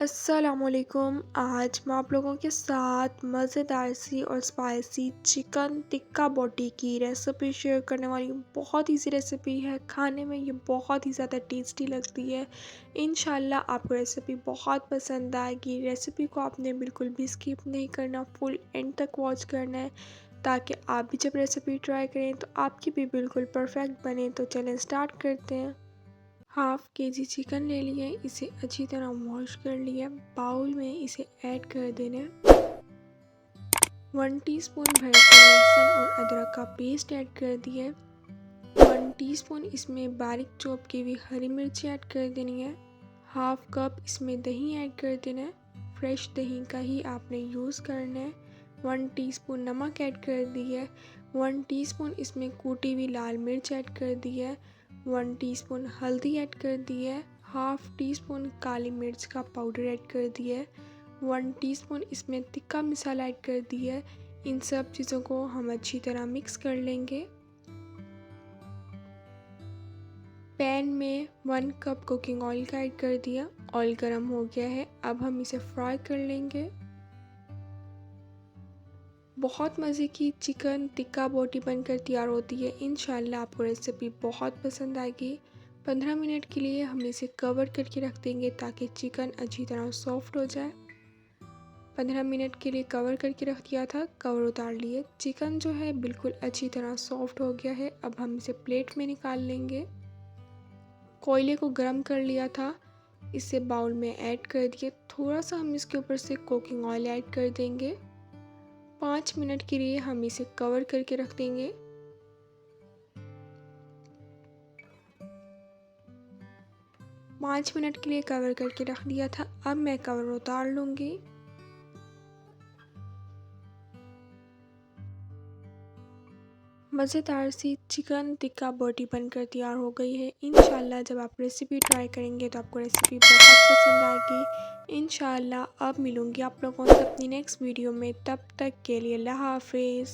अस्सलामुअलैकुम। आज मैं आप लोगों के साथ मज़ेदार सी और स्पाइसी चिकन टिक्का बोटी की रेसिपी शेयर करने वाली हूँ। बहुत इजी रेसिपी है, खाने में ये बहुत ही ज़्यादा टेस्टी लगती है। इंशाल्लाह आपको रेसिपी बहुत पसंद आएगी। रेसिपी को आपने बिल्कुल भी स्किप नहीं करना, फुल एंड तक वॉच करना है ताकि आप भी जब रेसिपी ट्राई करें तो आपकी भी बिल्कुल परफेक्ट बने। तो चलें स्टार्ट करते हैं। हाफ के जी चिकन ले लिए, इसे अच्छी तरह वॉश कर लिया। बाउल में इसे ऐड कर देना। 1 टीस्पून भर के लहसुन और अदरक का पेस्ट ऐड कर दिया। 1 टीस्पून इसमें बारीक चॉप की हुई हरी मिर्ची ऐड कर देनी है। हाफ कप इसमें दही ऐड कर देना है। फ्रेश दही का ही आपने यूज़ करना है। 1 टीस्पून नमक ऐड कर दी है। 1 टीस्पून इसमें कूटी हुई लाल मिर्च ऐड कर दी है। 1 टीस्पून हल्दी ऐड कर दी है। हाफ टी स्पून काली मिर्च का पाउडर ऐड कर दिया है। 1 टीस्पून इसमें तिक्का मसाला ऐड कर दिया है। इन सब चीज़ों को हम अच्छी तरह मिक्स कर लेंगे। पैन में 1 कप कुकिंग ऑयल का ऐड कर दिया। ऑयल गर्म हो गया है, अब हम इसे फ्राई कर लेंगे। बहुत मज़े की चिकन टिक्का बोटी बनकर तैयार होती है। इंशाल्लाह आपको रेसिपी बहुत पसंद आएगी। 15 मिनट के लिए हम इसे कवर करके रख देंगे ताकि चिकन अच्छी तरह सॉफ्ट हो जाए। 15 मिनट के लिए कवर करके रख दिया था, कवर उतार लिए। चिकन जो है बिल्कुल अच्छी तरह सॉफ्ट हो गया है। अब हम इसे प्लेट में निकाल लेंगे। कोयले को गर्म कर लिया था, इसे बाउल में ऐड कर दिए। थोड़ा सा हम इसके ऊपर से कुकिंग ऑयल ऐड कर देंगे। 5 मिनट के लिए हम इसे कवर करके रख देंगे। पाँच मिनट के लिए कवर करके रख दिया था, अब मैं कवर उतार लूँगी। मज़ेदार सी चिकन टिक्का बोटी बनकर तैयार हो गई है। इंशाल्लाह जब आप रेसिपी ट्राई करेंगे तो आपको रेसिपी बहुत पसंद आएगी। इंशाल्लाह अब मिलूँगी आप लोगों से अपनी नेक्स्ट वीडियो में। तब तक के लिए अल्लाह हाफिज़।